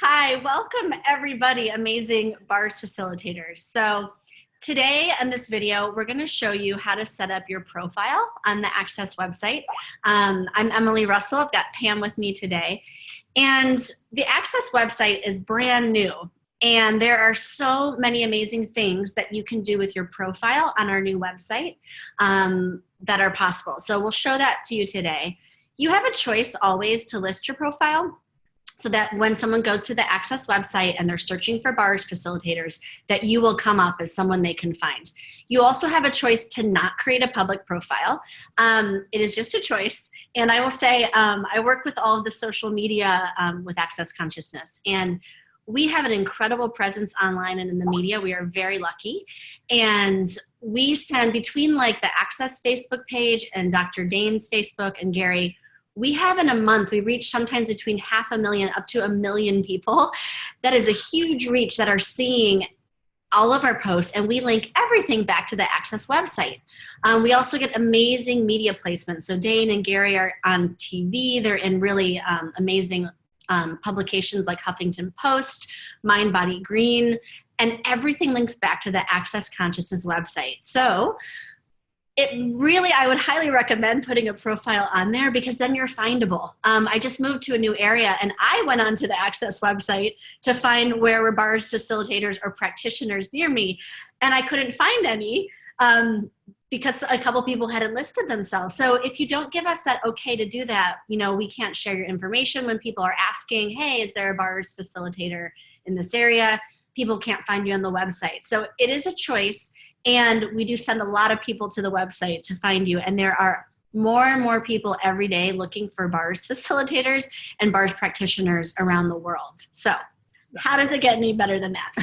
Hi, welcome everybody, amazing bars facilitators. So today in this video, we're going to show you how to set up your profile on the Access website. I'm Emily Russell. I've got Pam with me today. And the Access website is brand new. And there are so many amazing things that you can do with your profile on our new website that are possible. So we'll show that to you today. You have a choice always to list your profile, so that when someone goes to the Access website and they're searching for bars facilitators, that you will come up as someone they can find. You also have a choice to not create a public profile. It is just a choice. And I will say, I work with all of the social media with Access Consciousness. And we have an incredible presence online and in the media. We are very lucky. And we send between like the Access Facebook page and Dr. Dane's Facebook and Gary, we have in a month, we reach sometimes between 500,000 up to 1 million people. That is a huge reach that are seeing all of our posts, and we link everything back to the Access website. We also get amazing media placements. So Dane and Gary are on TV. They're in really amazing publications like Huffington Post, Mind, Body, Green, and everything links back to the Access Consciousness website. So I would highly recommend putting a profile on there because then you're findable. I just moved to a new area and I went onto the Access website to find where were bars facilitators or practitioners near me. And I couldn't find any because a couple people hadn't listed themselves. So if you don't give us that okay to do that, we can't share your information when people are asking, hey, is there a bars facilitator in this area? People can't find you on the website. So it is a choice. And we do send a lot of people to the website to find you. And there are more and more people every day looking for bars facilitators and bars practitioners around the world. So how does it get any better than that?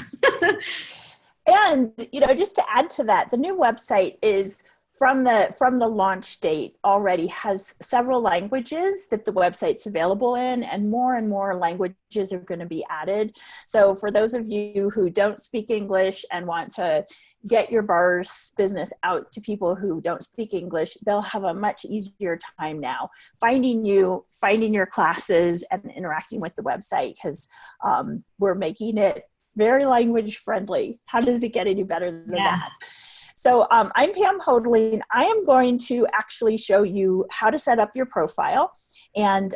And, just to add to that, the new website is from the launch date already has several languages that the website's available in, and more languages are going to be added. So for those of you who don't speak English and want to get your bars business out to people who don't speak English, they'll have a much easier time now finding you, finding your classes, and interacting with the website because we're making it very language friendly. How does it get any better than that? So I'm Pam Hodeling. I am going to actually show you how to set up your profile, and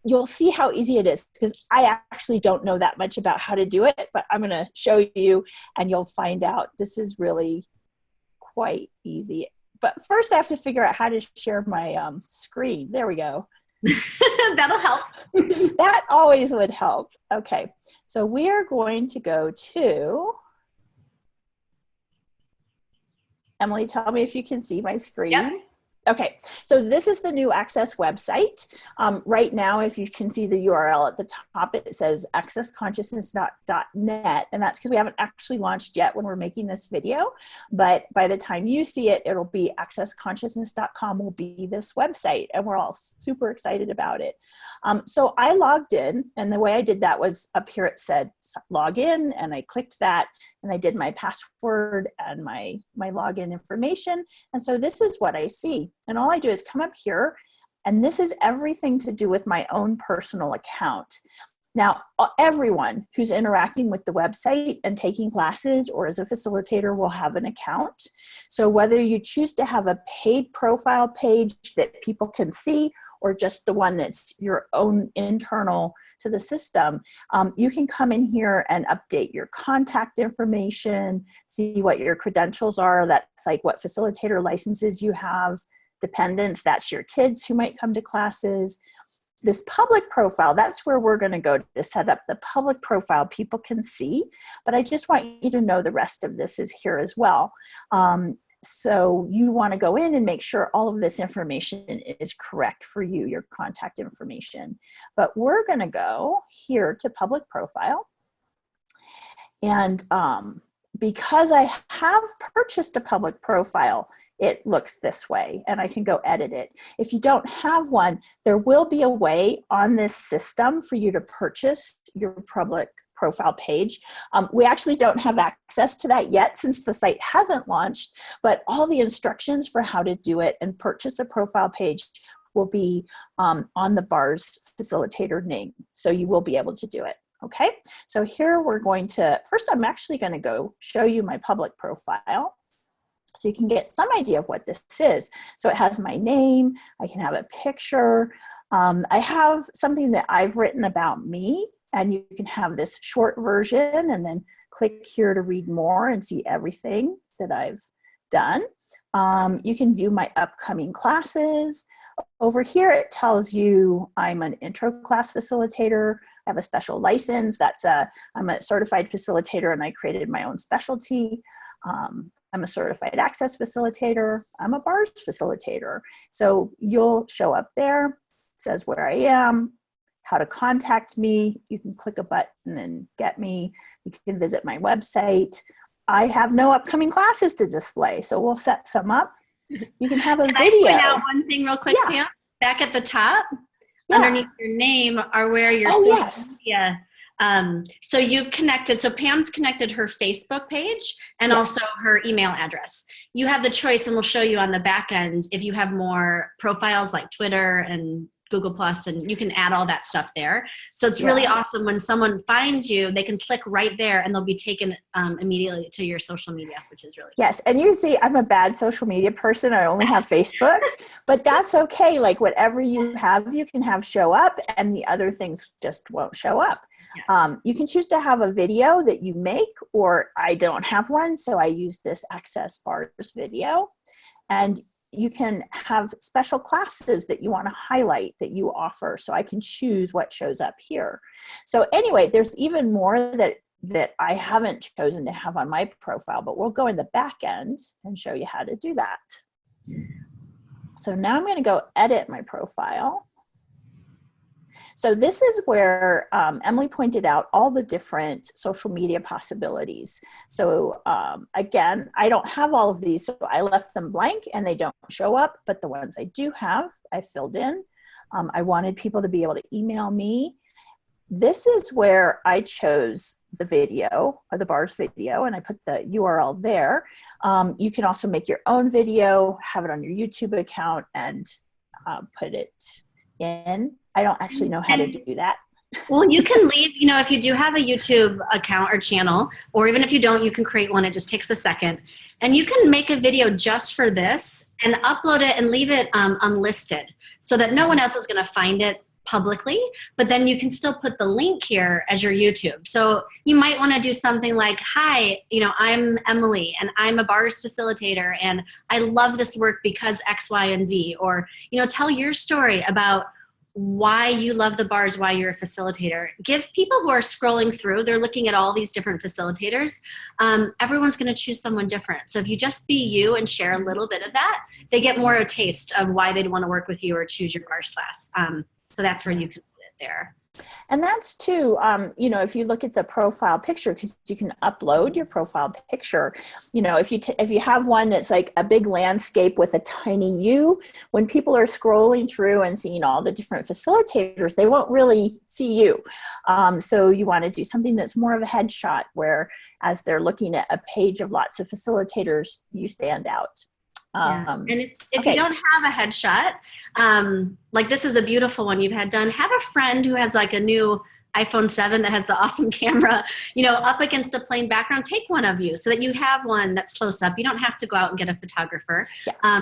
you'll see how easy it is because I actually don't know that much about how to do it, but I'm going to show you and you'll find out this is really quite easy. But first I have to figure out how to share my screen. There we go. That'll help. That always would help. Okay, so we are going to go to... Emily, tell me if you can see my screen. Yep. Okay, so this is the new Access website. Right now, if you can see the URL at the top, it says accessconsciousness.net, and that's because we haven't actually launched yet when we're making this video, but by the time you see it, it'll be accessconsciousness.com will be this website, and we're all super excited about it. So I logged in, and the way I did that was up here it said log in, and I clicked that, and I did my password and my login information, and so this is what I see. And all I do is come up here, and this is everything to do with my own personal account. Now, everyone who's interacting with the website and taking classes or as a facilitator will have an account. So whether you choose to have a paid profile page that people can see or just the one that's your own internal to the system, you can come in here and update your contact information, see what your credentials are. That's like what facilitator licenses you have. Dependents, that's your kids who might come to classes. This public profile, that's where we're going to go to set up the public profile people can see, but I just want you to know the rest of this is here as well. So you want to go in and make sure all of this information is correct for you, your contact information. But we're going to go here to public profile. And because I have purchased a public profile, it looks this way, and I can go edit it. If you don't have one, there will be a way on this system for you to purchase your public profile page. We actually don't have access to that yet since the site hasn't launched, but all the instructions for how to do it and purchase a profile page will be on the bars facilitator name. So you will be able to do it. Okay, so here we're going to, first I'm actually going to go show you my public profile so you can get some idea of what this is. So it has my name, I can have a picture, I have something that I've written about me, and you can have this short version and then click here to read more and see everything that I've done. You can view my upcoming classes. Over here it tells you I'm an intro class facilitator. I have a special license. I'm a certified facilitator and I created my own specialty. I'm a certified access facilitator. I'm a bars facilitator. So you'll show up there. It says where I am, how to contact me. You can click a button and get me. You can visit my website. I have no upcoming classes to display, so we'll set some up. You can have a video. Can I point out one thing real quick, Pam? Back at the top, underneath your name are where your social media. So you've connected, so Pam's connected her Facebook page and also her email address. You have the choice, and we'll show you on the back end if you have more profiles like Twitter and Google Plus, and you can add all that stuff there. So it's really awesome when someone finds you, they can click right there and they'll be taken immediately to your social media, which is really cool. Yes, and you see I'm a bad social media person. I only have Facebook, but that's okay. Like whatever you have, you can have show up, and the other things just won't show up. Yeah. You can choose to have a video that you make, or I don't have one, so I use this Access Bars video. And you can have special classes that you want to highlight that you offer. So I can choose what shows up here. So anyway, there's even more that I haven't chosen to have on my profile, but we'll go in the back end and show you how to do that. So now I'm going to go edit my profile. So this is where Emily pointed out all the different social media possibilities. So again, I don't have all of these, so I left them blank and they don't show up, but the ones I do have, I filled in. I wanted people to be able to email me. This is where I chose the video, or the bars video, and I put the URL there. You can also make your own video, have it on your YouTube account, and put it in. I don't actually know how to do that. Well, you can leave, if you do have a YouTube account or channel, or even if you don't, you can create one. It just takes a second. And you can make a video just for this and upload it and leave it unlisted so that no one else is going to find it publicly, but then you can still put the link here as your YouTube. So you might want to do something like, hi, I'm Emily and I'm a bars facilitator and I love this work because X, Y, and Z, or, tell your story about why you love the bars, why you're a facilitator. Give people who are scrolling through, they're looking at all these different facilitators. Everyone's going to choose someone different. So if you just be you and share a little bit of that, they get more a taste of why they'd want to work with you or choose your bars class. So that's where you can put it there. And that's too, if you look at the profile picture, because you can upload your profile picture, if you have one that's like a big landscape with a tiny you, when people are scrolling through and seeing all the different facilitators, they won't really see you. So you want to do something that's more of a headshot where as they're looking at a page of lots of facilitators, you stand out. And if you don't have a headshot, like this is a beautiful one you've had done, have a friend who has like a new iPhone 7 that has the awesome camera, up against a plain background, take one of you so that you have one that's close up. You don't have to go out and get a photographer. Yeah.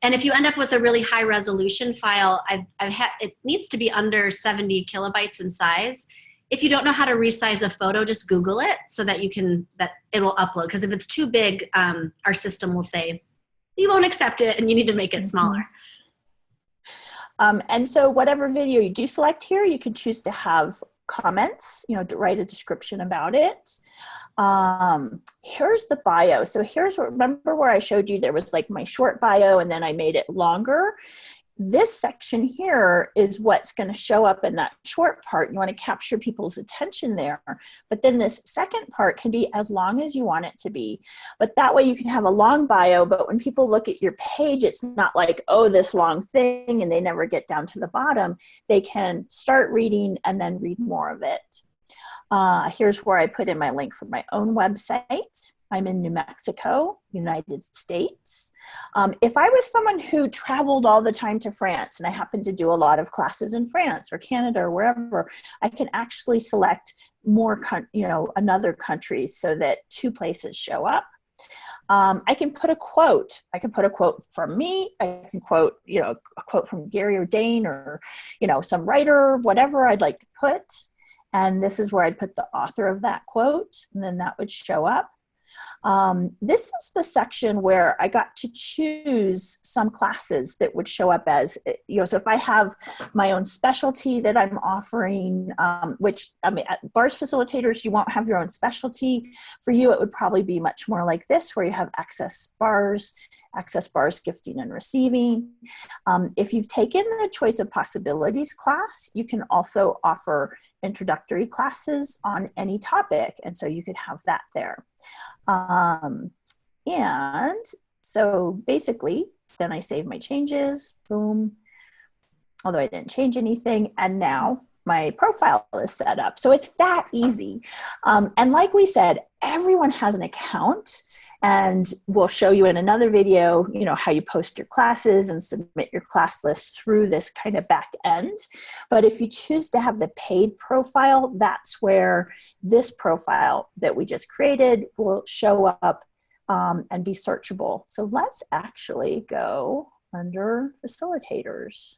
And if you end up with a really high resolution file, it needs to be under 70 kilobytes in size. If you don't know how to resize a photo, just Google it so that it will upload. Because if it's too big, our system will say, you won't accept it and you need to make it smaller. And so whatever video you do select here, you can choose to have comments, to write a description about it. Here's the bio. So remember where I showed you there was like my short bio and then I made it longer. This section here is what's going to show up in that short part. You want to capture people's attention there. But then this second part can be as long as you want it to be. But that way you can have a long bio, but when people look at your page, it's not like, oh, this long thing, and they never get down to the bottom. They can start reading and then read more of it. Here's where I put in my link for my own website. I'm in New Mexico, United States. If I was someone who traveled all the time to France and I happen to do a lot of classes in France or Canada or wherever, I can actually select more, another country so that 2 places show up. I can put a quote. I can put a quote from me. I can quote, a quote from Gary or Dane or, some writer, whatever I'd like to put. And this is where I'd put the author of that quote, and then that would show up. This is the section where I got to choose some classes that would show up as, so if I have my own specialty that I'm offering, which, at bars facilitators, you won't have your own specialty. For you, it would probably be much more like this, where you have access bars gifting and receiving. If you've taken the Choice of Possibilities class, you can also offer introductory classes on any topic, and so you could have that there. And so basically, then I save my changes, boom, although I didn't change anything, and now my profile is set up. So it's that easy. And like we said, everyone has an account, and we'll show you in another video, how you post your classes and submit your class list through this kind of back end. But if you choose to have the paid profile, that's where this profile that we just created will show up and be searchable. So let's actually go under facilitators.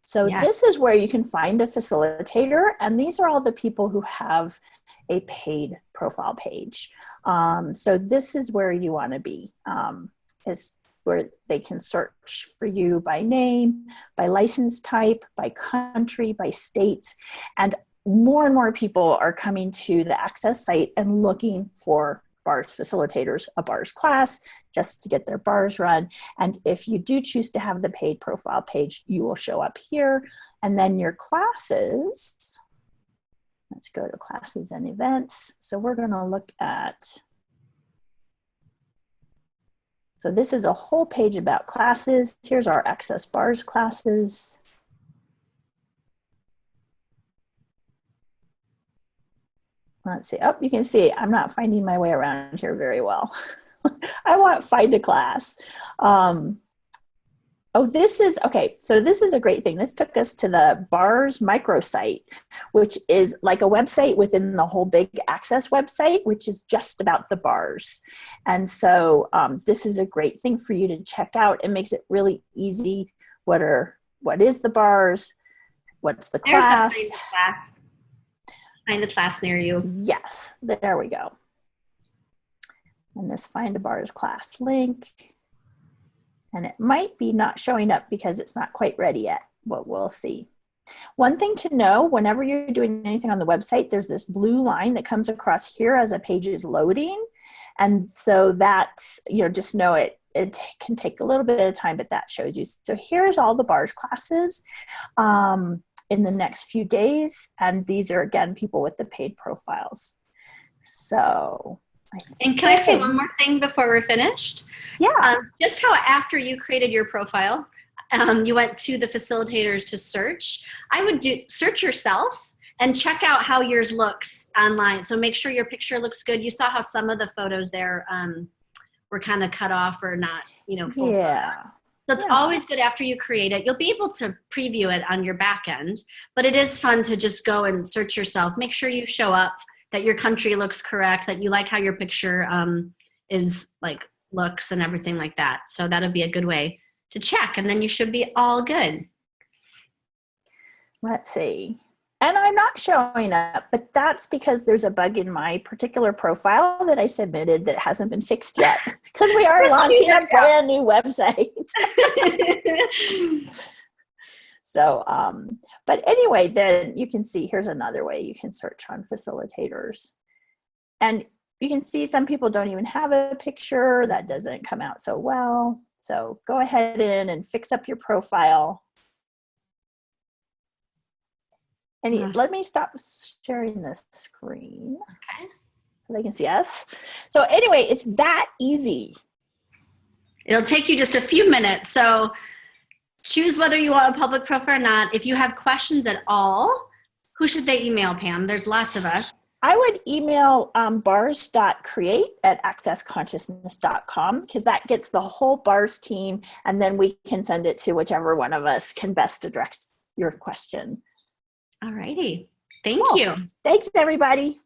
So This is where you can find a facilitator, and these are all the people who have a paid profile page. So this is where you want to be, is where they can search for you by name, by license type, by country, by state. And more people are coming to the Access site and looking for bars facilitators, a bars class, just to get their bars run. And if you do choose to have the paid profile page, you will show up here. And then your classes, let's go to classes and events. So we're going to look at, so this is a whole page about classes. Here's our Access Bars classes. Let's see. Oh, you can see I'm not finding my way around here very well. I want find a class. Oh, this is, okay, so this is a great thing. This took us to the bars microsite, which is like a website within the whole big Access website, which is just about the bars. And so this is a great thing for you to check out. It makes it really easy. What is the bars? What's the class? Find a class near you. Yes, there we go. And this find a bars class link. And it might be not showing up because it's not quite ready yet, but we'll see. One thing to know, whenever you're doing anything on the website, there's this blue line that comes across here as a page is loading. And so that's, just know it can take a little bit of time, but that shows you. So here's all the bars classes in the next few days. And these are, again, people with the paid profiles. So and can I say one more thing before we're finished? Yeah. Just how after you created your profile, you went to the facilitators to search. I would search yourself and check out how yours looks online. So make sure your picture looks good. You saw how some of the photos there were kind of cut off or not, full photo. So it's always good after you create it. You'll be able to preview it on your back end, but it is fun to just go and search yourself. Make sure you show up, that your country looks correct, that you like how your picture looks and everything like that. So that'll be a good way to check, and then you should be all good. Let's see. And I'm not showing up, but that's because there's a bug in my particular profile that I submitted that hasn't been fixed yet, because we are launching a brand new website. So, but anyway, then you can see, here's another way you can search on facilitators. And you can see some people don't even have a picture. That doesn't come out so well. So go ahead and fix up your profile. And let me stop sharing this screen. Okay. So they can see us. So anyway, it's that easy. It'll take you just a few minutes. So choose whether you want a public profile or not. If you have questions at all, who should they email, Pam? There's lots of us. I would email bars.create at accessconsciousness.com because that gets the whole bars team, and then we can send it to whichever one of us can best address your question. All righty. Thank Cool. you. Thanks, everybody.